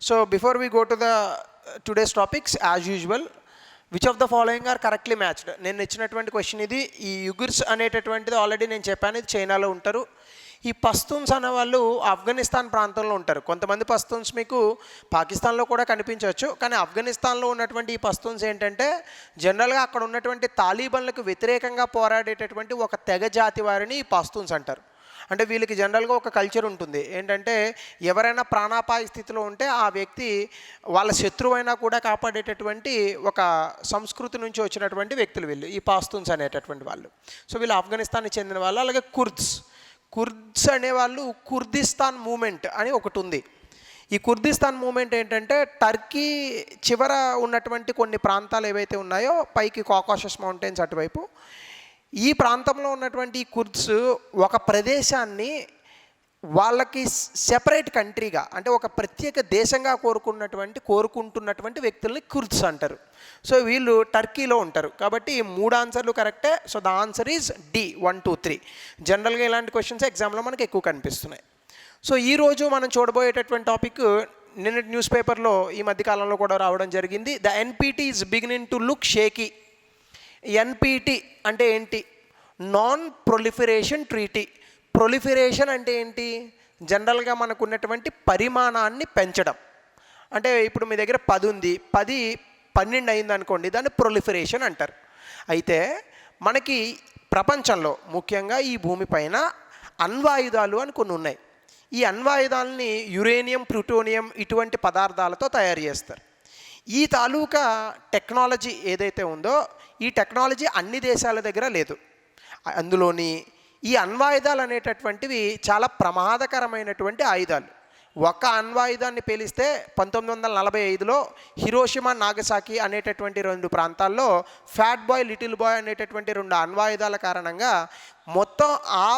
So before we go to the today's topics, as usual, which of the following are correctly matched? నేను ఇచ్చినటువంటి question ఇది. ఈ యుగుర్స్ అనేటటువంటిది already నేను చెప్పాను, ఇది చైనాలో ఉంటారు. ఈ పస్తూన్స్ అనే వాళ్ళు ఆఫ్ఘనిస్తాన్ ప్రాంతంలో ఉంటారు. కొంతమంది పస్తూన్స్ మీకు పాకిస్తాన్లో కూడా కనిపించవచ్చు, కానీ ఆఫ్ఘనిస్తాన్లో ఉన్నటువంటి ఈ పస్తూన్స్ ఏంటంటే జనరల్గా అక్కడ ఉన్నటువంటి తాలిబాన్లకు వ్యతిరేకంగా పోరాడేటటువంటి ఒక తెగ జాతి వారిని ఈ పస్తూన్స్ అంటారు. అంటే వీళ్ళకి జనరల్గా ఒక కల్చర్ ఉంటుంది ఏంటంటే ఎవరైనా ప్రాణాపాయ స్థితిలో ఉంటే ఆ వ్యక్తి వాళ్ళ శత్రువైనా కూడా కాపాడేటటువంటి ఒక సంస్కృతి నుంచి వచ్చినటువంటి వ్యక్తులు వీళ్ళు, ఈ పాస్తూన్స్ అనేటటువంటి వాళ్ళు. సో వీళ్ళు ఆఫ్ఘనిస్తాన్కి చెందిన వాళ్ళు. అలాగే కుర్ద్స్ అనేవాళ్ళు కుర్దిస్తాన్ మూమెంట్ అని ఒకటి ఉంది. ఈ కుర్దిస్తాన్ మూమెంట్ ఏంటంటే టర్కీ చివర ఉన్నటువంటి కొన్ని ప్రాంతాలు ఏవైతే ఉన్నాయో పైకి కాకాషస్ మౌంటైన్స్ అటువైపు, ఈ ప్రాంతంలో ఉన్నటువంటి కుర్ద్స్ ఒక ప్రదేశాన్ని వాళ్ళకి సెపరేట్ కంట్రీగా, అంటే ఒక ప్రత్యేక దేశంగా కోరుకుంటున్నటువంటి వ్యక్తుల్ని కుర్ద్స్ అంటారు. సో వీళ్ళు టర్కీలో ఉంటారు. కాబట్టి 3 ఆన్సర్లు కరెక్టే. So the answer is D 1, 2, 3. జనరల్గా ఇలాంటి క్వశ్చన్స్ ఎగ్జామ్లో మనకు ఎక్కువ కనిపిస్తున్నాయి. సో ఈరోజు మనం చూడబోయేటటువంటి టాపిక్ నిన్నటి న్యూస్ పేపర్లో ఈ మధ్యకాలంలో కూడా రావడం జరిగింది. The NPT is beginning to look shaky. NPT అంటే ఏంటి? Non proliferation treaty. ప్రొలిఫరేషన్ అంటే ఏంటి? జనరల్గా మనకు ఉన్నటువంటి పరిమాణాన్ని పెంచడం. అంటే ఇప్పుడు మీ దగ్గర 10 ఉంది, 10 12 అయింది అనుకోండి, దాన్ని ప్రొలిఫరేషన్ అంటారు. అయితే మనకి ప్రపంచంలో ముఖ్యంగా ఈ భూమిపైన అణ్వాయుధాలు అని కొన్ని ఉన్నాయి. ఈ అణ్వాయుధాలని యురేనియం, ప్లూటోనియం ఇటువంటి పదార్థాలతో తయారు చేస్తారు. ఈ తాలూకా టెక్నాలజీ ఏదైతే ఉందో ఈ టెక్నాలజీ అన్ని దేశాల దగ్గర లేదు. అందులోని ఈ అణ్వాయుధాలు అనేటటువంటివి చాలా ప్రమాదకరమైనటువంటి ఆయుధాలు. ఒక అణ్వాయుధాన్ని పేలిస్తే 1945లో హిరోషిమా, నాగసాకి అనేటటువంటి 2 ప్రాంతాల్లో ఫ్యాట్ బాయ్, లిటిల్ బాయ్ అనేటటువంటి 2 అణ్వాయుధాల కారణంగా మొత్తం ఆ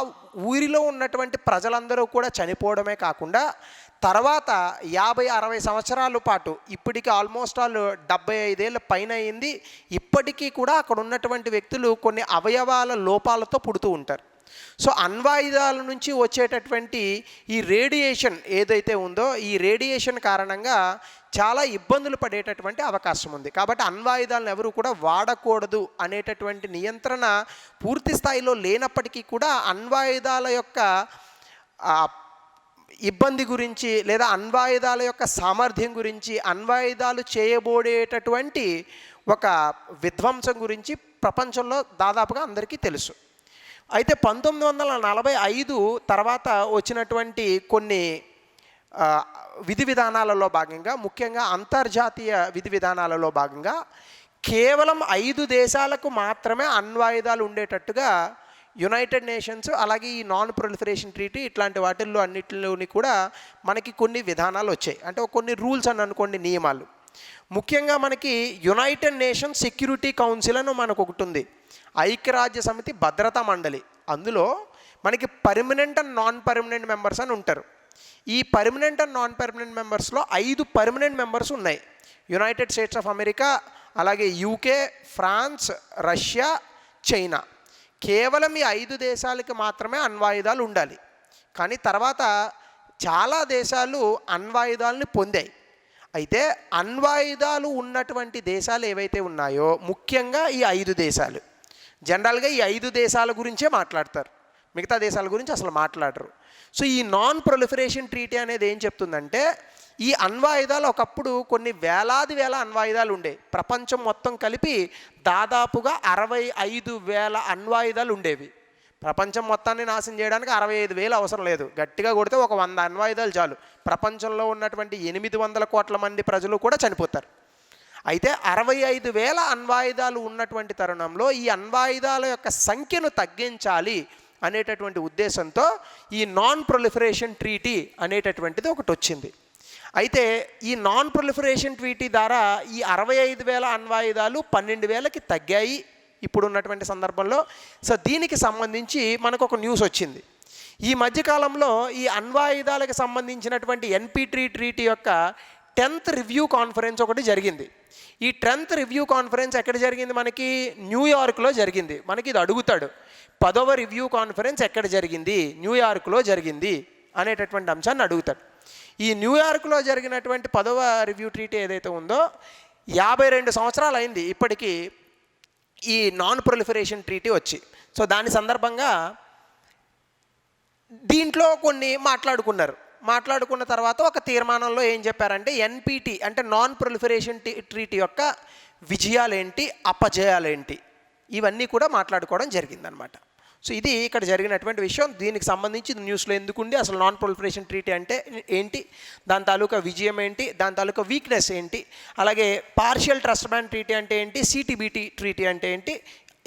ఊరిలో ఉన్నటువంటి ప్రజలందరూ కూడా చనిపోవడమే కాకుండా తర్వాత 50-60 సంవత్సరాల పాటు, ఇప్పటికీ ఆల్మోస్ట్ ఆల్ 75 ఏళ్ళ పైన అయింది, ఇప్పటికీ కూడా అక్కడ ఉన్నటువంటి వ్యక్తులు కొన్ని అవయవాల లోపాలతో పుడుతూ ఉంటారు. సో అణ్వాయుధాల నుంచి వచ్చేటటువంటి ఈ రేడియేషన్ ఏదైతే ఉందో ఈ రేడియేషన్ కారణంగా చాలా ఇబ్బందులు పడేటటువంటి అవకాశం ఉంది. కాబట్టి అణ్వాయుధాలను ఎవరు కూడా వాడకూడదు అనేటటువంటి నియంత్రణ పూర్తి స్థాయిలో లేనప్పటికీ కూడా అణ్వాయుధాల యొక్క ఇబ్బంది గురించి లేదా అణ్వాయుధాల యొక్క సామర్థ్యం గురించి, అణ్వాయుధాలు చేయబోడేటటువంటి ఒక విధ్వంసం గురించి ప్రపంచంలో దాదాపుగా అందరికీ తెలుసు. అయితే 1945 తర్వాత వచ్చినటువంటి కొన్ని విధి విధానాలలో భాగంగా, ముఖ్యంగా అంతర్జాతీయ విధి విధానాలలో భాగంగా కేవలం 5 దేశాలకు మాత్రమే అణ్వాయుధాలు ఉండేటట్టుగా యునైటెడ్ నేషన్స్ అలాగే ఈ నాన్ ప్రొలిఫరేషన్ ట్రీటీ ఇట్లాంటి వాటిల్లో అన్నిటిలోని కూడా మనకి కొన్ని విధానాలు వచ్చాయి. అంటే కొన్ని రూల్స్ అని అనుకోండి, నియమాలు. ముఖ్యంగా మనకి యునైటెడ్ నేషన్స్ సెక్యూరిటీ కౌన్సిల్ అని మనకు ఒకటి ఉంది, ఐక్యరాజ్య సమితి భద్రతా మండలి. అందులో మనకి permanent and non permanent members అని ఉంటారు. ఈ పర్మనెంట్ అండ్ నాన్ పర్మనెంట్ మెంబర్స్లో 5 పర్మనెంట్ మెంబర్స్ ఉన్నాయి. యునైటెడ్ స్టేట్స్ ఆఫ్ అమెరికా, అలాగే యూకే, ఫ్రాన్స్, రష్యా, చైనా. కేవలం ఈ 5 దేశాలకి మాత్రమే అణ్వాయుధాలు ఉండాలి. కానీ తర్వాత చాలా దేశాలు అణ్వాయుధాలని పొందాయి. అయితే అణ్వాయుధాలు ఉన్నటువంటి దేశాలు ఏవైతే ఉన్నాయో ముఖ్యంగా ఈ 5 దేశాలు. జనరల్గా ఈ 5 దేశాల గురించే మాట్లాడతారు, మిగతా దేశాల గురించి అసలు మాట్లాడరు. సో ఈ నాన్ ప్రొలిఫరేషన్ ట్రీటీ అనేది ఏం చెప్తుందంటే ఈ అణ్వాయుధాలు ఒకప్పుడు కొన్ని వేల అణ్వాయుధాలు ఉండేవి. ప్రపంచం మొత్తం కలిపి దాదాపుగా 65,000 అణ్వాయుధాలు ఉండేవి. ప్రపంచం మొత్తాన్ని నాశనం చేయడానికి 65,000 అవసరం లేదు. గట్టిగా కొడితే ఒక 100 అణ్వాయుధాలు చాలు. ప్రపంచంలో ఉన్నటువంటి 800 కోట్ల మంది ప్రజలు కూడా చనిపోతారు. అయితే 65,000 అణ్వాయుధాలు ఉన్నటువంటి తరుణంలో ఈ అణ్వాయుధాల యొక్క సంఖ్యను తగ్గించాలి అనేటటువంటి ఉద్దేశంతో ఈ నాన్ ప్రొలిఫరేషన్ ట్రీటీ అనేటటువంటిది ఒకటి వచ్చింది. అయితే ఈ నాన్ ప్రొలిఫరేషన్ ట్రీటీ ద్వారా ఈ 65,000 అణ్వాయుధాలు 12,000కి తగ్గాయి ఇప్పుడు ఉన్నటువంటి సందర్భంలో. సో దీనికి సంబంధించి మనకు ఒక న్యూస్ వచ్చింది. ఈ మధ్యకాలంలో ఈ అణ్వాయుధాలకు సంబంధించినటువంటి ఎన్పిటి ట్రీటీ యొక్క 10th రివ్యూ కాన్ఫరెన్స్ ఒకటి జరిగింది. ఈ 10th రివ్యూ కాన్ఫరెన్స్ ఎక్కడ జరిగింది? మనకి న్యూయార్క్లో జరిగింది. మనకి ఇది అడుగుతాడు, 10వ రివ్యూ కాన్ఫరెన్స్ ఎక్కడ జరిగింది? న్యూయార్క్లో జరిగింది అనేటటువంటి అంశాన్ని అడుగుతాడు. ఈ న్యూయార్క్లో జరిగినటువంటి 10వ రివ్యూ ట్రీటీ ఏదైతే ఉందో 52 సంవత్సరాలు అయింది ఇప్పటికీ ఈ నాన్ ప్రొలిఫరేషన్ ట్రీటీ వచ్చి. సో దాని సందర్భంగా దీంట్లో కొన్ని మాట్లాడుకున్న తర్వాత ఒక తీర్మానంలో ఏం చెప్పారంటే ఎన్పిటి అంటే నాన్ ప్రొలిఫరేషన్ ట్రీటీ యొక్క విజయాలేంటి, అపజయాలేంటి, ఇవన్నీ కూడా మాట్లాడుకోవడం జరిగిందనమాట. సో ఇది ఇక్కడ జరిగినటువంటి విషయం. దీనికి సంబంధించి న్యూస్లో ఎందుకుంది, అసలు నాన్ ప్రొలిఫరేషన్ ట్రీటీ అంటే ఏంటి, దాని తాలూకా విజయం ఏంటి, దాని తాలూకా వీక్నెస్ ఏంటి, అలాగే పార్షియల్ ట్రస్ట్ బ్యాన్ ట్రీటీ అంటే ఏంటి, సిటీబీటీ ట్రీటీ అంటే ఏంటి,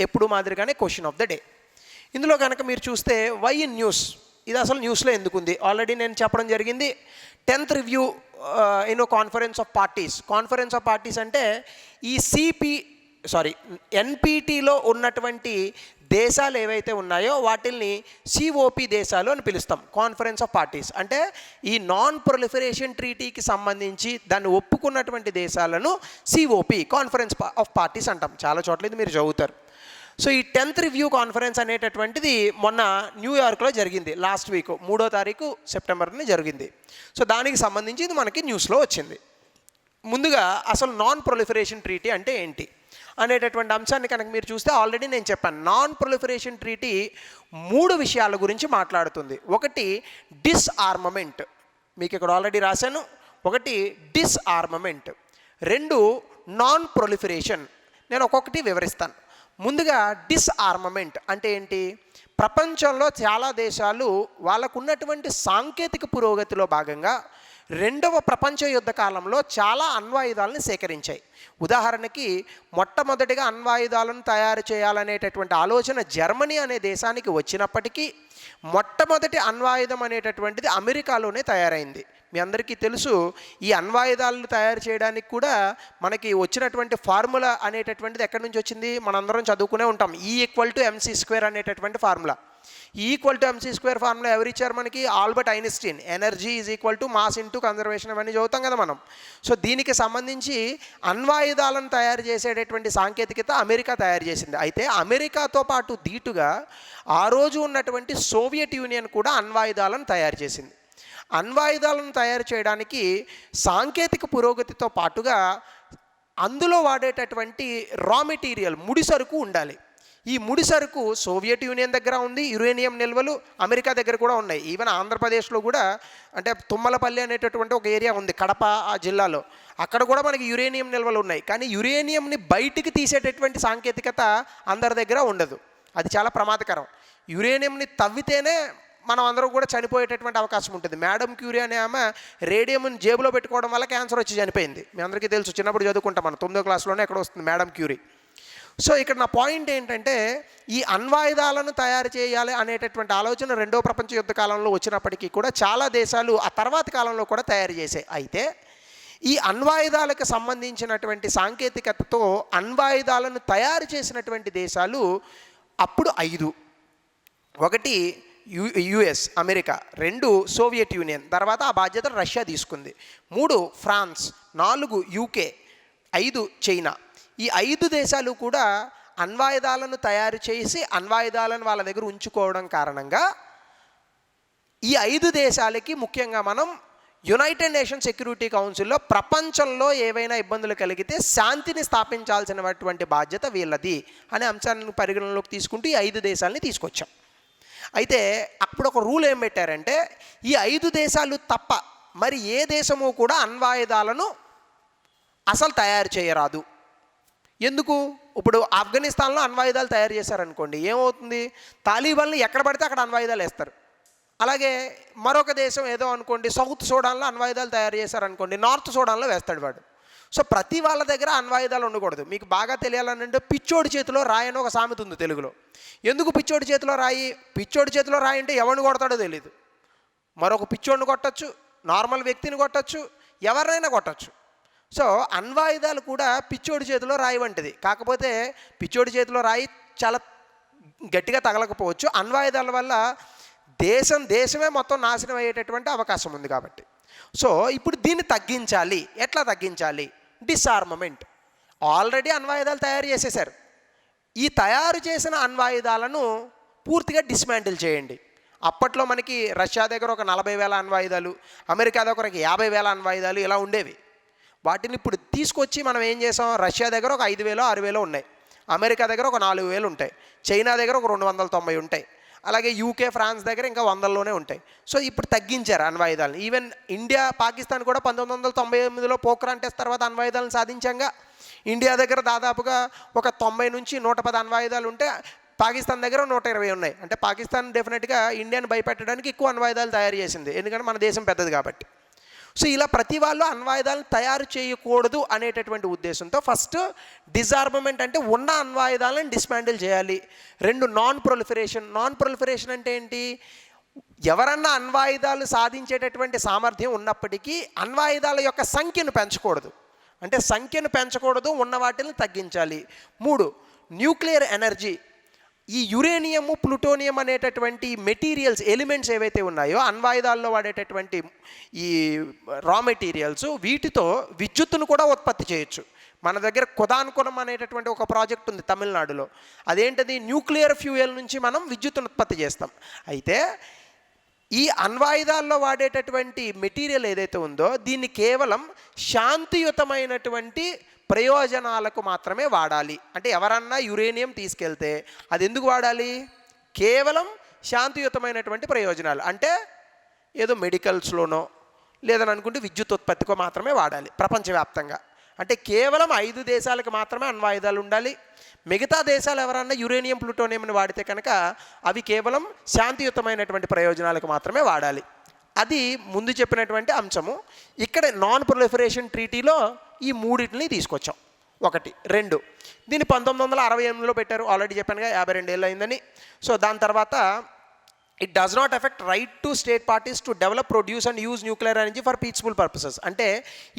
ఎప్పుడు మాదిరిగానే క్వశ్చన్ ఆఫ్ ద డే. ఇందులో కనుక మీరు చూస్తే వై ఇన్ న్యూస్, ఇది అసలు న్యూస్లో ఎందుకుంది, ఆల్రెడీ నేను చెప్పడం జరిగింది. 10th review conference of parties అంటే ఈ ఎన్పిటిలో ఉన్నటువంటి దేశాలు ఏవైతే ఉన్నాయో వాటిల్ని సిఓపి దేశాలు అని పిలుస్తాం. కాన్ఫరెన్స్ ఆఫ్ పార్టీస్ అంటే ఈ నాన్ ప్రొలిఫరేషన్ ట్రీటీకి సంబంధించి దాన్ని ఒప్పుకున్నటువంటి దేశాలను సిఓపి కాన్ఫరెన్స్ ఆఫ్ పార్టీస్ అంటాం. చాలా చోట్ల ఇది మీరు చదువుతారు. సో ఈ 10th రివ్యూ కాన్ఫరెన్స్ అనేటటువంటిది మొన్న న్యూయార్క్లో జరిగింది. లాస్ట్ వీక్ 3వ తారీఖు సెప్టెంబర్ని జరిగింది. సో దానికి సంబంధించి ఇది మనకి న్యూస్లో వచ్చింది. ముందుగా అసలు నాన్ ప్రొలిఫరేషన్ ట్రీటీ అంటే ఏంటి అనేటటువంటి అంశాన్ని కనుక మీరు చూస్తే ఆల్రెడీ నేను చెప్పాను. నాన్ ప్రొలిఫరేషన్ ట్రీటీ 3 విషయాల గురించి మాట్లాడుతుంది. ఒకటి డిస్ఆర్మమెంట్, మీకు ఇక్కడ ఆల్రెడీ రాశాను. ఒకటి డిస్ఆర్మమెంట్, 2 నాన్ ప్రొలిఫరేషన్. నేను ఒక్కొక్కటి వివరిస్తాను. ముందుగా డిస్ఆర్మమెంట్ అంటే ఏంటి, ప్రపంచంలో చాలా దేశాలు వాళ్ళకు ఉన్నటువంటి సాంకేతిక పురోగతిలో భాగంగా 2వ ప్రపంచ యుద్ధ కాలంలో చాలా అణ్వాయుధాలను సేకరించాయి. ఉదాహరణకి మొట్టమొదటిగా అణ్వాయుధాలను తయారు చేయాలనేటటువంటి ఆలోచన జర్మనీ అనే దేశానికి వచ్చినప్పటికీ మొట్టమొదటి అణ్వాయుధం అనేటటువంటిది అమెరికాలోనే తయారైంది. మీ అందరికీ తెలుసు, ఈ అణ్వాయుధాలను తయారు చేయడానికి కూడా మనకి వచ్చినటువంటి ఫార్ములా అనేటటువంటిది ఎక్కడి నుంచి వచ్చింది, మనందరం చదువుకునే ఉంటాం. E=mc² అనేటటువంటి ఫార్ములా. E=mc² ఫార్ములా ఎవరు ఇచ్చారు మనకి, Albert Einstein. Energy mass into conservation అవన్నీ చదువుతాం కదా మనం. సో దీనికి సంబంధించి అణ్వాయుధాలను తయారు చేసేటటువంటి సాంకేతికత అమెరికా తయారు చేసింది. అయితే అమెరికాతో పాటు ధీటుగా ఆ రోజు ఉన్నటువంటి సోవియట్ యూనియన్ కూడా అణ్వాయుధాలను తయారు చేసింది. అణ్వాయుధాలను తయారు చేయడానికి సాంకేతిక పురోగతితో పాటుగా అందులో వాడేటటువంటి రా మెటీరియల్ ముడి సరుకు ఉండాలి. ఈ ముడి సరుకు సోవియట్ యూనియన్ దగ్గర ఉంది, యురేనియం నిల్వలు అమెరికా దగ్గర కూడా ఉన్నాయి. ఈవెన్ ఆంధ్రప్రదేశ్లో కూడా, అంటే తుమ్మలపల్లి అనేటటువంటి ఒక ఏరియా ఉంది కడప ఆ జిల్లాలో, అక్కడ కూడా మనకి యురేనియం నిల్వలు ఉన్నాయి. కానీ యురేనియంని బయటికి తీసేటటువంటి సాంకేతికత అందరి దగ్గర ఉండదు. అది చాలా ప్రమాదకరం. యురేనియంని తవ్వితేనే మనం అందరం కూడా చనిపోయేటటువంటి అవకాశం ఉంటుంది. మేడం క్యూరీ అనే ఆమె రేడియంని జేబులో పెట్టుకోవడం వల్ల క్యాన్సర్ వచ్చి చనిపోయింది. మీ అందరికీ తెలుసు, చిన్నప్పుడు చదువుకుంటాం మనం, 9వ క్లాస్లోనే ఎక్కడ వస్తుంది మేడం క్యూరీ. సో ఇక్కడ నా పాయింట్ ఏంటంటే ఈ అణ్వాయుధాలను తయారు చేయాలి అనేటటువంటి ఆలోచన 2వ ప్రపంచ యుద్ధ కాలంలో వచ్చినప్పటికీ కూడా చాలా దేశాలు ఆ తర్వాతి కాలంలో కూడా తయారు చేశాయి. అయితే ఈ అణ్వాయుధాలకు సంబంధించినటువంటి సాంకేతికతతో అణ్వాయుధాలను తయారు చేసినటువంటి దేశాలు అప్పుడు 5. ఒకటి యుఎస్ అమెరికా, 2 సోవియట్ యూనియన్, తర్వాత ఆ బాధ్యత రష్యా తీసుకుంది, 3 ఫ్రాన్స్, 4 యూకే, 5 చైనా. ఈ 5 దేశాలు కూడా అణ్వాయుధాలను తయారు చేసి అణ్వాయుధాలను వాళ్ళ దగ్గర ఉంచుకోవడం కారణంగా ఈ 5 దేశాలకి ముఖ్యంగా మనం యునైటెడ్ నేషన్ సెక్యూరిటీ కౌన్సిల్లో ప్రపంచంలో ఏవైనా ఇబ్బందులు కలిగితే శాంతిని స్థాపించాల్సినటువంటి బాధ్యత వీళ్ళది అనే అంశాన్ని పరిగణనలోకి తీసుకుంటూ ఈ 5 దేశాలని తీసుకొచ్చాం. అయితే అప్పుడు ఒక రూల్ ఏం పెట్టారంటే ఈ 5 దేశాలు తప్ప మరి ఏ దేశము కూడా అణ్వాయుధాలను అసలు తయారు చేయరాదు. ఎందుకు, ఇప్పుడు ఆఫ్ఘనిస్తాన్లో అణ్వాయుధాలు తయారు చేశారనుకోండి, ఏమవుతుంది, తాలిబాన్లు ఎక్కడ పడితే అక్కడ అణ్వాయుధాలు వేస్తారు. అలాగే మరొక దేశం ఏదో అనుకోండి, సౌత్ సూడాన్లో అణ్వాయుధాలు తయారు చేశారనుకోండి, నార్త్ సూడాన్లో వేస్తాడు వాడు. సో ప్రతి వాళ్ళ దగ్గర అణ్వాయుధాలు ఉండకూడదు. మీకు బాగా తెలియాలంటే పిచ్చోడి చేతిలో రాయి అని ఒక సామెత ఉంది తెలుగులో. ఎందుకు పిచ్చోడి చేతిలో రాయి, పిచ్చోడి చేతిలో రాయి అంటే ఎవరిని కొడతాడో తెలియదు. మరొక పిచ్చోడిని కొట్టచ్చు, నార్మల్ వ్యక్తిని కొట్టచ్చు, ఎవరినైనా కొట్టచ్చు. సో అణ్వాయుధాలు కూడా పిచ్చోడి చేతిలో రాయి వంటిది. కాకపోతే పిచ్చోడి చేతిలో రాయి చాలా గట్టిగా తగలకపోవచ్చు, అణ్వాయుధాల వల్ల దేశమే మొత్తం నాశనం అయ్యేటటువంటి అవకాశం ఉంది కాబట్టి. సో ఇప్పుడు దీన్ని తగ్గించాలి. ఎట్లా తగ్గించాలి, డిస్ఆర్మమెంట్. ఆల్రెడీ అణ్వాయుధాలు తయారు చేసేశారు, ఈ తయారు చేసిన అణ్వాయుధాలను పూర్తిగా డిస్మాంటిల్ చేయండి. అప్పట్లో మనకి రష్యా దగ్గర ఒక 40,000 అణ్వాయుధాలు, అమెరికా దగ్గర ఒక 50,000 అణ్వాయుధాలు ఇలా ఉండేవి. వాటిని ఇప్పుడు తీసుకొచ్చి మనం ఏం చేసాం, రష్యా దగ్గర ఒక 5,000 6,000 ఉన్నాయి, అమెరికా దగ్గర ఒక 4,000 ఉంటాయి, చైనా దగ్గర ఒక 290 ఉంటాయి, అలాగే యూకే ఫ్రాన్స్ దగ్గర ఇంకా 100లోనే ఉంటాయి. సో ఇప్పుడు తగ్గించారు అణ్వాయుధాలను. ఈవెన్ ఇండియా పాకిస్తాన్ కూడా 1998లో పోఖ్రాన్ టెస్ట్ తర్వాత అణ్వాయుధాలను సాధించాంగా. ఇండియా దగ్గర దాదాపుగా ఒక 90 నుంచి 110 అణ్వాయుధాలు ఉంటే పాకిస్తాన్ దగ్గర 120 ఉన్నాయి. అంటే పాకిస్తాన్ డెఫినెట్గా ఇండియాను భయపెట్టడానికి ఎక్కువ అణ్వాయుధాలు తయారు చేసింది, ఎందుకంటే మన దేశం పెద్దది కాబట్టి. సో ఇలా ప్రతి వాళ్ళు అణ్వాయుధాలను తయారు చేయకూడదు అనేటటువంటి ఉద్దేశంతో ఫస్ట్ డిజార్మమెంట్ అంటే ఉన్న అణ్వాయుధాలను డిస్మాండిల్ చేయాలి. 2 నాన్ ప్రొలిఫరేషన్ అంటే ఏంటి, ఎవరన్నా అణ్వాయుధాలు సాధించేటటువంటి సామర్థ్యం ఉన్నప్పటికీ అణ్వాయుధాల యొక్క సంఖ్యను పెంచకూడదు. అంటే సంఖ్యను పెంచకూడదు, ఉన్న వాటిని తగ్గించాలి. 3 న్యూక్లియర్ ఎనర్జీ. ఈ యురేనియము ప్లూటోనియం అనేటటువంటి మెటీరియల్స్ ఎలిమెంట్స్ ఏవైతే ఉన్నాయో అణ్వాయుధాల్లో వాడేటటువంటి ఈ రా మెటీరియల్స్, వీటితో విద్యుత్తును కూడా ఉత్పత్తి చేయొచ్చు. మన దగ్గర కుదాన్కులం అనేటటువంటి ఒక ప్రాజెక్ట్ ఉంది తమిళనాడులో. అదేంటది, న్యూక్లియర్ ఫ్యూయల్ నుంచి మనం విద్యుత్తును ఉత్పత్తి చేస్తాం. అయితే ఈ అణ్వాయుధాల్లో వాడేటటువంటి మెటీరియల్ ఏదైతే ఉందో దీన్ని కేవలం శాంతియుతమైనటువంటి ప్రయోజనాలకు మాత్రమే వాడాలి. అంటే ఎవరన్నా యురేనియం తీసుకెళ్తే అది ఎందుకు వాడాలి, కేవలం శాంతియుతమైనటువంటి ప్రయోజనాలు, అంటే ఏదో మెడికల్స్లోనో లేదని అనుకుంటే విద్యుత్ ఉత్పత్తికో మాత్రమే వాడాలి ప్రపంచవ్యాప్తంగా. అంటే కేవలం 5 దేశాలకు మాత్రమే అణ్వాయుధాలు ఉండాలి. మిగతా దేశాలు ఎవరన్నా యురేనియం ప్లూటోనియంని వాడితే కనుక అవి కేవలం శాంతియుతమైనటువంటి ప్రయోజనాలకు మాత్రమే వాడాలి. అది ముందు చెప్పినటువంటి అంశము. ఇక్కడ నాన్ ప్రొలిఫరేషన్ ట్రీటీలో ఈ 3 తీసుకొచ్చాం. 1 2 దీన్ని 1968లో పెట్టారు, ఆల్రెడీ చెప్పానుగా 52 ఏళ్ళు అయిందని. సో దాని తర్వాత it does not effect right to state parties to develop, produce and use nuclear energy for peaceful purposes. అంటే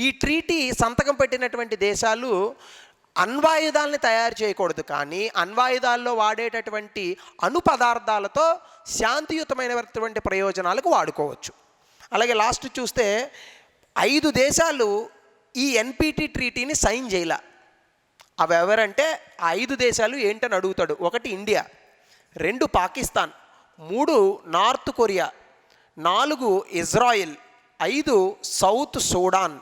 ఈ ట్రీటీ సంతకం పెట్టినటువంటి దేశాలు అణ్వాయుధాలని తయారు చేయకూడదు, కానీ అణ్వాయుధాల్లో వాడేటటువంటి అణు పదార్థాలతో శాంతియుతమైనటువంటి ప్రయోజనాలకు వాడుకోవచ్చు. అలాగే లాస్ట్ చూస్తే 5 దేశాలు ఈ ఎన్పిటి ట్రీటీని సైన్ చేయాల. అవి ఎవరంటే ఆ 5 దేశాలు ఏంటని అడుగుతాడు. 1 India, 2 Pakistan, 3 north Korea, 4 Israel, 5 south Sudan.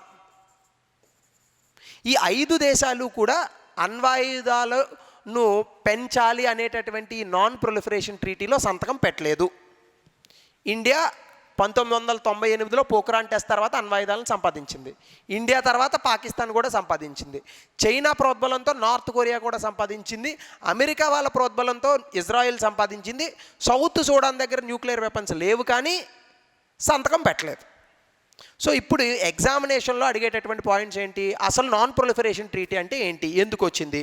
ఈ 5 దేశాలు కూడా అణ్వాయుధాలను పెంచాలి అనేటటువంటి నాన్ ప్రొలిఫరేషన్ ట్రీటీలో సంతకం పెట్టలేదు. ఇండియా 1998లో పోఖ్రాన్ టెస్ట్ తర్వాత అణ్వాయుధాలను సంపాదించింది. ఇండియా తర్వాత పాకిస్తాన్ కూడా సంపాదించింది. చైనా ప్రోద్బలంతో నార్త్ కొరియా కూడా సంపాదించింది. అమెరికా వాళ్ళ ప్రోద్బలంతో ఇజ్రాయెల్ సంపాదించింది. సౌత్ సూడాన్ దగ్గర న్యూక్లియర్ వెపన్స్ లేవు, కానీ సంతకం పెట్టలేదు. సో ఇప్పుడు ఎగ్జామినేషన్లో అడిగేటటువంటి పాయింట్స్ ఏంటి, అసలు నాన్ ప్రొలిఫరేషన్ ట్రీటీ అంటే ఏంటి, ఎందుకు వచ్చింది,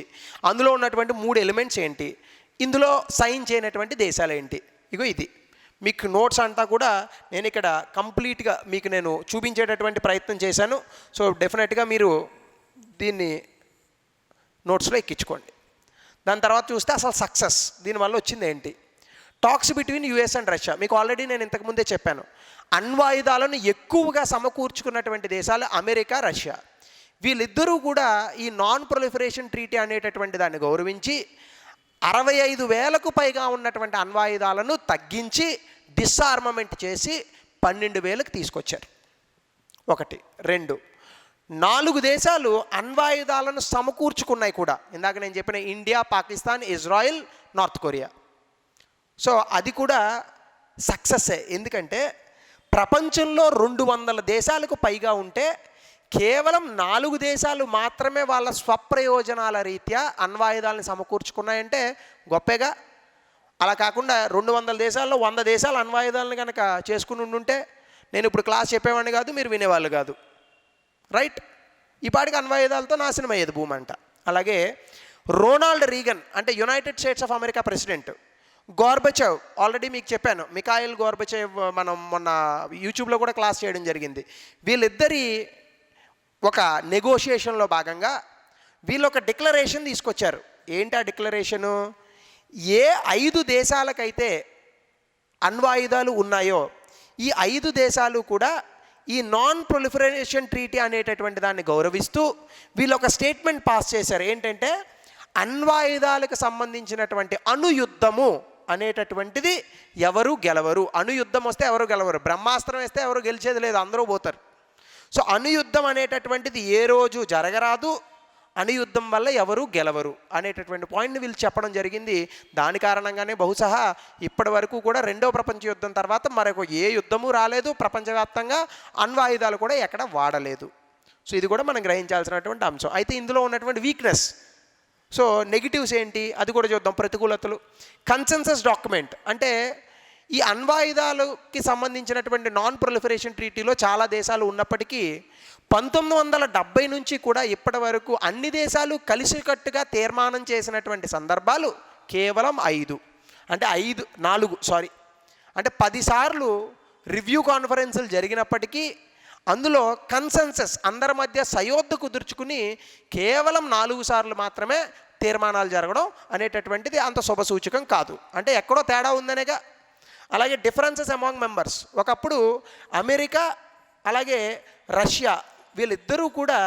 అందులో ఉన్నటువంటి 3 ఎలిమెంట్స్ ఏంటి, ఇందులో సైన్ చేయనటువంటి దేశాలు ఏంటి. ఇగో ఇది మీకు నోట్స్ అంతా కూడా నేను ఇక్కడ కంప్లీట్గా మీకు నేను చూపించేటటువంటి ప్రయత్నం చేశాను. సో డెఫినెట్గా మీరు దీన్ని నోట్స్లో ఎక్కించుకోండి. దాని తర్వాత చూస్తే అసలు సక్సెస్ దీనివల్ల వచ్చింది ఏంటి. Talks between US and Russia. మీకు ఆల్రెడీ నేను ఇంతకుముందే చెప్పాను, అణ్వాయుధాలను ఎక్కువగా సమకూర్చుకున్నటువంటి దేశాలు అమెరికా, రష్యా. వీళ్ళిద్దరూ కూడా ఈ నాన్ ప్రొలిఫరేషన్ ట్రీటీ అనేటటువంటి దాన్ని గౌరవించి 65,000కు పైగా ఉన్నటువంటి అణ్వాయుధాలను తగ్గించి డిస్ఆర్మమెంట్ చేసి 12,000కి తీసుకొచ్చారు. 1 2 4 దేశాలు అణ్వాయుధాలను సమకూర్చుకున్నాయి కూడా. ఇందాక నేను చెప్పిన India, Pakistan, Israel, north Korea. So అది కూడా సక్సెస్సే. ఎందుకంటే ప్రపంచంలో 200 దేశాలకు పైగా ఉంటే కేవలం 4 దేశాలు మాత్రమే వాళ్ళ స్వప్రయోజనాల రీత్యా అణ్వాయుధాలను సమకూర్చుకున్నాయంటే గొప్పగా. అలా కాకుండా 200 దేశాల్లో 100 దేశాలు అణ్వాయుధాలను కనుక చేసుకుని ఉండుంటే నేను ఇప్పుడు క్లాస్ చెప్పేవాడిని కాదు, మీరు వినేవాళ్ళు కాదు, రైట్. ఈ పాటికి అణ్వాయుధాలతో నాశనం అయ్యేది భూమి అంట. అలాగే రోనాల్డ్ రీగన్ అంటే United States of America president, Gorbachev already మీకు చెప్పాను, మిఖాయిల్ గోర్బచేవ్ మనం మొన్న యూట్యూబ్లో కూడా క్లాస్ చేయడం జరిగింది. వీళ్ళిద్దరి ఒక నెగోషియేషన్లో భాగంగా వీళ్ళు ఒక డిక్లరేషన్ తీసుకొచ్చారు. ఏంటి ఆ డిక్లరేషను, ఏ 5 దేశాలకైతే అణ్వాయుధాలు ఉన్నాయో ఈ 5 దేశాలు కూడా ఈ నాన్ ప్రొలిఫరేషన్ ట్రీటీ అనేటటువంటి దాన్ని గౌరవిస్తూ వీళ్ళు ఒక స్టేట్మెంట్ పాస్ చేశారు. ఏంటంటే అణ్వాయుధాలకు సంబంధించినటువంటి అణుయుద్ధము అనేటటువంటిది ఎవరు గెలవరు. అణుయుద్ధం వస్తే ఎవరు గెలవరు. బ్రహ్మాస్త్రం వేస్తే ఎవరు గెలిచేది లేదు, అందరూ పోతారు. సో అణుయుద్ధం అనేటటువంటిది ఏ రోజు జరగరాదు, అణుయుద్ధం వల్ల ఎవరు గెలవరు అనేటటువంటి పాయింట్ని వీళ్ళు చెప్పడం జరిగింది. దాని కారణంగానే బహుశా ఇప్పటి వరకు కూడా రెండో ప్రపంచ యుద్ధం తర్వాత మరొక ఏ యుద్ధము రాలేదు, ప్రపంచవ్యాప్తంగా అణ్వాయుధాలు కూడా ఎక్కడ వాడలేదు. సో ఇది కూడా మనం గ్రహించాల్సినటువంటి అంశం. అయితే ఇందులో ఉన్నటువంటి వీక్నెస్, సో నెగిటివ్స్ ఏంటి అది కూడా చూద్దాం. ప్రతికూలతలు, కన్సెన్సస్ డాక్యుమెంట్ అంటే ఈ అణ్వాయుధాలకి సంబంధించినటువంటి నాన్ ప్రొలిఫరేషన్ ట్రీటీలో చాలా దేశాలు ఉన్నప్పటికీ 1970 నుంచి కూడా ఇప్పటి వరకు అన్ని దేశాలు కలిసికట్టుగా తీర్మానం చేసినటువంటి సందర్భాలు కేవలం 4 అంటే 10 సార్లు రివ్యూ కాన్ఫరెన్సులు జరిగినప్పటికీ అందులో కన్సెన్సస్ అందరి మధ్య సయోధ్య కుదుర్చుకుని కేవలం 4 సార్లు మాత్రమే తీర్మానాలు జరగడం అనేటటువంటిది అంత శుభసూచకం కాదు. అంటే ఎక్కడో తేడా ఉందనేగా. అలాగే డిఫరెన్సెస్ అమాంగ్ మెంబర్స్, ఒకప్పుడు అమెరికా అలాగే రష్యా వీళ్ళిద్దరూ కూడా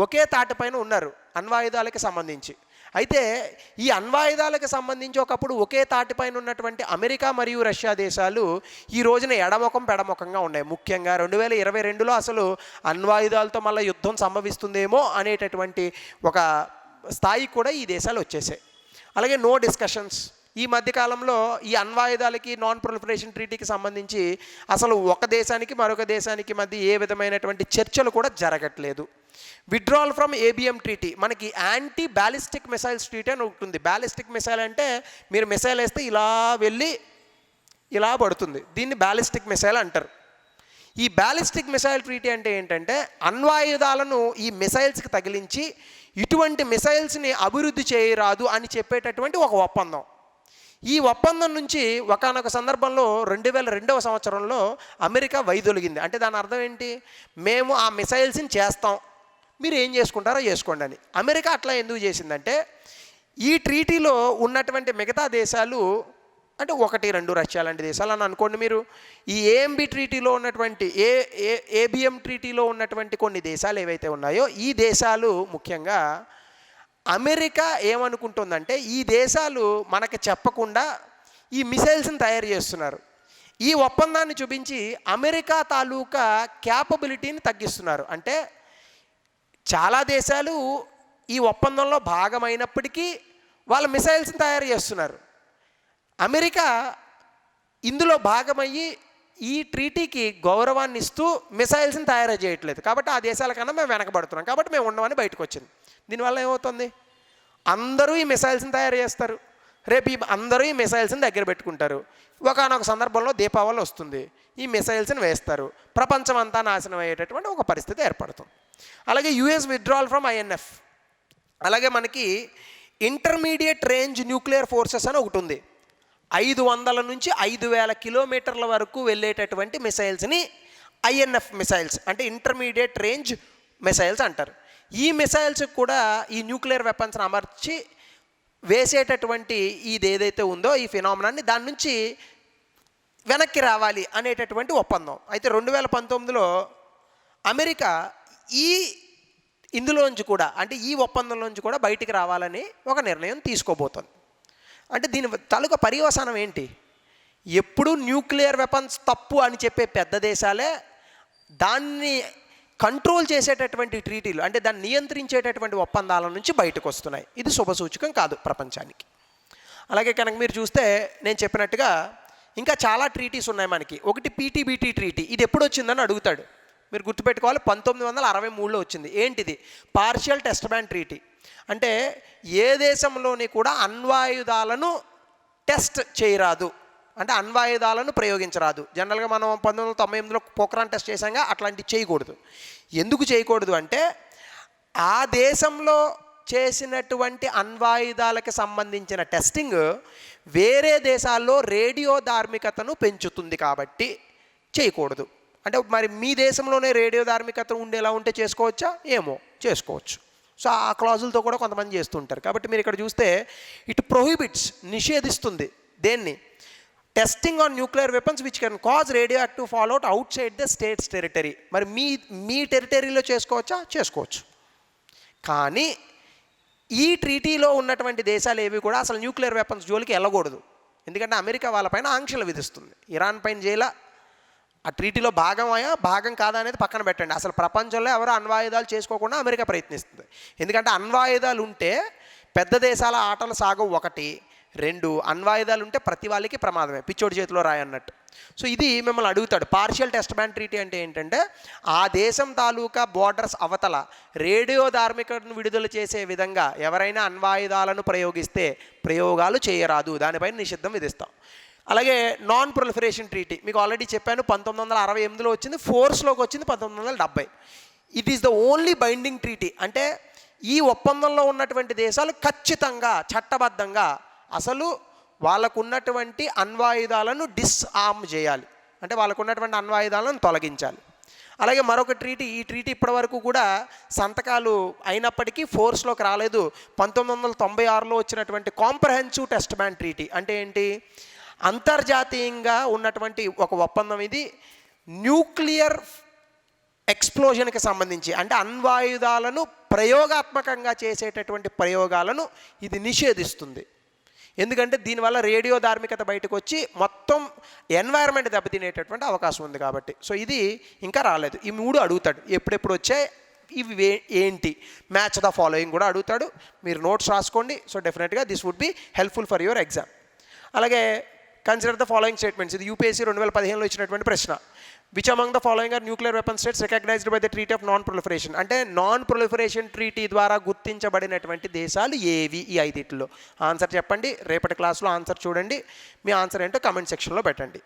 ఒకే తాటిపైన ఉన్నారు అణ్వాయుధాలకు సంబంధించి. అయితే ఈ అణ్వాయుధాలకు సంబంధించి ఒకప్పుడు ఒకే తాటిపైన ఉన్నటువంటి అమెరికా మరియు రష్యా దేశాలు ఈ రోజున ఎడముఖం పెడముఖంగా ఉన్నాయి. ముఖ్యంగా 2022లో అసలు అణ్వాయుధాలతో మళ్ళీ యుద్ధం సంభవిస్తుందేమో అనేటటువంటి ఒక స్థాయి కూడా ఈ దేశాలు వచ్చేసాయి. అలాగే నో డిస్కషన్స్, ఈ మధ్యకాలంలో ఈ అణ్వాయుధాలకి నాన్ ప్రొలిఫరేషన్ ట్రీటీకి సంబంధించి అసలు ఒక దేశానికి మరొక దేశానికి మధ్య ఏ విధమైనటువంటి చర్చలు కూడా జరగట్లేదు. విత్డ్రాల్ ఫ్రమ్ ఏబిఎం ట్రీటీ, మనకి యాంటీ బ్యాలిస్టిక్ మిసైల్స్ ట్రీటీ అని ఉంటుంది. బ్యాలిస్టిక్ మిసైల్ అంటే మీరు మిసైల్ వేస్తే ఇలా వెళ్ళి ఇలా పడుతుంది, దీన్ని బ్యాలిస్టిక్ మిసైల్ అంటారు. ఈ బ్యాలిస్టిక్ మిసైల్ ట్రీటీ అంటే ఏంటంటే అణ్వాయుధాలను ఈ మిసైల్స్కి తగిలించి ఇటువంటి మిసైల్స్ని అభివృద్ధి చేయరాదు అని చెప్పేటటువంటి ఒక ఒప్పందం. ఈ ఒప్పందం నుంచి ఒకానొక సందర్భంలో 2002వ సంవత్సరంలో అమెరికా వైదొలిగింది. అంటే దాని అర్థం ఏంటి, మేము ఆ మిసైల్స్ని చేస్తాం, మీరు ఏం చేసుకుంటారో చేసుకోండి అని. అమెరికా అట్లా ఎందుకు చేసిందంటే ఈ ట్రీటీలో ఉన్నటువంటి మిగతా దేశాలు అంటే 1-2 రష్యా లాంటి దేశాలు అని అనుకోండి మీరు. ఈ ఏఎంబి ట్రీటీలో ఉన్నటువంటి ఏబిఎం ట్రీటీలో ఉన్నటువంటి కొన్ని దేశాలు ఏవైతే ఉన్నాయో ఈ దేశాలు ముఖ్యంగా అమెరికా ఏమనుకుంటుందంటే ఈ దేశాలు మనకు చెప్పకుండా ఈ మిసైల్స్ని తయారు చేస్తున్నారు. ఈ ఒప్పందాన్ని చూపించి అమెరికా తాలూకా క్యాపబిలిటీని తగ్గిస్తున్నారు. అంటే చాలా దేశాలు ఈ ఒప్పందంలో భాగమైనప్పటికీ వాళ్ళ మిసైల్స్ని తయారు చేస్తున్నారు. అమెరికా ఇందులో భాగమయ్యి ఈ ట్రీటీకి గౌరవాన్ని ఇస్తూ మిసైల్స్ని తయారు చేయట్లేదు. కాబట్టి ఆ దేశాల కన్నా మేము వెనకబడుతున్నాం, కాబట్టి మేము ఉండమని బయటకు వచ్చింది. దీనివల్ల ఏమవుతుంది, అందరూ ఈ మిసైల్స్ని తయారు చేస్తారు, రేపు అందరూ ఈ మిసైల్స్ని దగ్గర పెట్టుకుంటారు. ఒకనొక సందర్భంలో దీపావళి వస్తుంది, ఈ మిసైల్స్ని వేస్తారు, ప్రపంచం అంతా నాశనం అయ్యేటటువంటి ఒక పరిస్థితి ఏర్పడుతుంది. అలాగే యుఎస్ విత్డ్రాల్ ఫ్రమ్ ఐఎన్ఎఫ్, అలాగే మనకి ఇంటర్మీడియట్ రేంజ్ న్యూక్లియర్ ఫోర్సెస్ అని ఒకటి ఉంది. 500 నుంచి 5000 కిలోమీటర్ల వరకు వెళ్ళేటటువంటి మిసైల్స్ని ఐఎన్ఎఫ్ మిసైల్స్ అంటే ఇంటర్మీడియట్ రేంజ్ మిసైల్స్ అంటారు. ఈ మిసైల్స్ కూడా ఈ న్యూక్లియర్ వెపన్స్ని అమర్చి వేసేటటువంటి ఇది ఏదైతే ఉందో ఈ ఫినామినాన్ని దాని నుంచి వెనక్కి రావాలి అనేటటువంటి ఒప్పందం. అయితే 2019లో అమెరికా ఇందులోంచి కూడా అంటే ఈ ఒప్పందంలోంచి కూడా బయటికి రావాలని ఒక నిర్ణయం తీసుకోబోతోంది. అంటే దీని తాలూకా పర్యవసానం ఏంటి, ఎప్పుడు న్యూక్లియర్ వెపన్స్ తప్పు అని చెప్పే పెద్ద దేశాలే దాన్ని కంట్రోల్ చేసేటటువంటి ట్రీటీలు అంటే దాన్ని నియంత్రించేటటువంటి ఒప్పందాల నుంచి బయటకు వస్తున్నాయి. ఇది శుభసూచకం కాదు ప్రపంచానికి. అలాగే కనుక మీరు చూస్తే నేను చెప్పినట్టుగా ఇంకా చాలా ట్రీటీస్ ఉన్నాయి మనకి. ఒకటి పీటీబీటీ ట్రీటీ, ఇది ఎప్పుడు వచ్చిందని అడుగుతాడు. మీరు గుర్తుపెట్టుకోవాలి, 1963లో వచ్చింది. ఏంటిది, పార్షియల్ టెస్ట్ బ్యాన్ ట్రీటీ. అంటే ఏ దేశంలోని కూడా అణ్వాయుధాలను టెస్ట్ చేయరాదు, అంటే అణ్వాయుధాలను ప్రయోగించరాదు. జనరల్గా మనం 1998లో పోఖ్రాన్ టెస్ట్ చేశాక అట్లాంటివి చేయకూడదు. ఎందుకు చేయకూడదు అంటే ఆ దేశంలో చేసినటువంటి అణ్వాయుధాలకు సంబంధించిన టెస్టింగ్ వేరే దేశాల్లో రేడియో ధార్మికతను పెంచుతుంది కాబట్టి చేయకూడదు. అంటే మరి మీ దేశంలోనే రేడియో ధార్మికత ఉండేలా ఉంటే చేసుకోవచ్చా, ఏమో చేసుకోవచ్చు. సో ఆ క్లాజులతో కూడా కొంతమంది చేస్తుంటారు. కాబట్టి మీరు ఇక్కడ చూస్తే ఇట్ ప్రొహిబిట్స్, నిషేధిస్తుంది దేన్ని, testing on nuclear weapons which can cause radioactive fallout outside the states territory. మరి మీ టెరిటరీలో చేసుకోవచ్చా, చేసుకోవచ్చు. కానీ ఈ ట్రీటీలో ఉన్నటువంటి దేశాలు ఏవి కూడా అసలు న్యూక్లియర్ వెపన్స్ జోలికి వెళ్ళకూడదు. ఎందుకంటే అమెరికా వాళ్ళపైన ఆంక్షలు విధిస్తుంది. ఇరాన్ పైన చేయలా, ఆ ట్రీటీలో భాగం కాదా అనేది పక్కన పెట్టండి. అసలు ప్రపంచంలో ఎవరు అణ్వాయుధాలు చేసుకోకుండా అమెరికా ప్రయత్నిస్తుంది. ఎందుకంటే అణ్వాయుధాలు ఉంటే పెద్ద దేశాల ఆటలు సాగవు. 1, 2 అణ్వాయుధాలు ఉంటే ప్రతి వాళ్ళకి ప్రమాదమే, పిచ్చోడి చేతిలో రాయి అన్నట్టు. సో ఇది మిమ్మల్ని అడుగుతాడు. పార్షియల్ టెస్ట్ బ్యాన్ ట్రీటీ అంటే ఏంటంటే ఆ దేశం తాలూకా బోర్డర్స్ అవతల రేడియో ధార్మికతను విడుదల చేసే విధంగా ఎవరైనా అణ్వాయుధాలను ప్రయోగిస్తే ప్రయోగాలు చేయరాదు, దానిపైన నిషిద్ధం విధిస్తాం. అలాగే నాన్ ప్రొలిఫరేషన్ ట్రీటీ మీకు ఆల్రెడీ చెప్పాను, 1968లో వచ్చింది, ఫోర్స్లోకి వచ్చింది 1970. It is the only binding treaty. అంటే ఈ ఒప్పందంలో ఉన్నటువంటి దేశాలు ఖచ్చితంగా చట్టబద్ధంగా అసలు వాళ్ళకు ఉన్నటువంటి అణ్వాయుధాలను డిస్ఆర్మ్ చేయాలి, అంటే వాళ్ళకు ఉన్నటువంటి అణ్వాయుధాలను తొలగించాలి. అలాగే మరొక ట్రీటీ, ఈ ట్రీటీ ఇప్పటివరకు కూడా సంతకాలు అయినప్పటికీ ఫోర్స్లోకి రాలేదు. 1996లో వచ్చినటువంటి కాంప్రహెన్సివ్ టెస్ట్ బ్యాన్ ట్రీటీ అంటే ఏంటి, అంతర్జాతీయంగా ఉన్నటువంటి ఒక ఒప్పందం ఇది. న్యూక్లియర్ ఎక్స్ప్లోజన్కి సంబంధించి, అంటే అణ్వాయుధాలను ప్రయోగాత్మకంగా చేసేటటువంటి ప్రయోగాలను ఇది నిషేధిస్తుంది. ఎందుకంటే దీనివల్ల రేడియో ధార్మికత బయటకు వచ్చి మొత్తం ఎన్వైరన్మెంట్ దెబ్బతినేటటువంటి అవకాశం ఉంది కాబట్టి. సో ఇది ఇంకా రాలేదు. ఈ 3 అడుగుతాడు, ఎప్పుడెప్పుడు వచ్చాయి, ఇవి ఏంటి, మ్యాచ్ ద ఫాలోయింగ్ కూడా అడుగుతాడు. మీరు నోట్స్ రాసుకోండి. సో డెఫినెట్గా this would be helpful for your exam. అలాగే కన్సిడర్ ద ఫాలోయింగ్ స్టేట్మెంట్స్, ఇది యూపీఎస్సీ 2015లో ఇచ్చినటువంటి ప్రశ్న. Which among the following are nuclear weapon states recognised by the treaty of non proliferation, అంటే నాన్ ప్రొలిఫరేషన్ ట్రీటీ ద్వారా గుర్తించబడినటువంటి దేశాలు ఏవి ఈ 5 ఆన్సర్ చెప్పండి. రేపటి క్లాస్లో ఆన్సర్ చూడండి, మీ ఆన్సర్ ఏంటో కమెంట్ సెక్షన్లో పెట్టండి.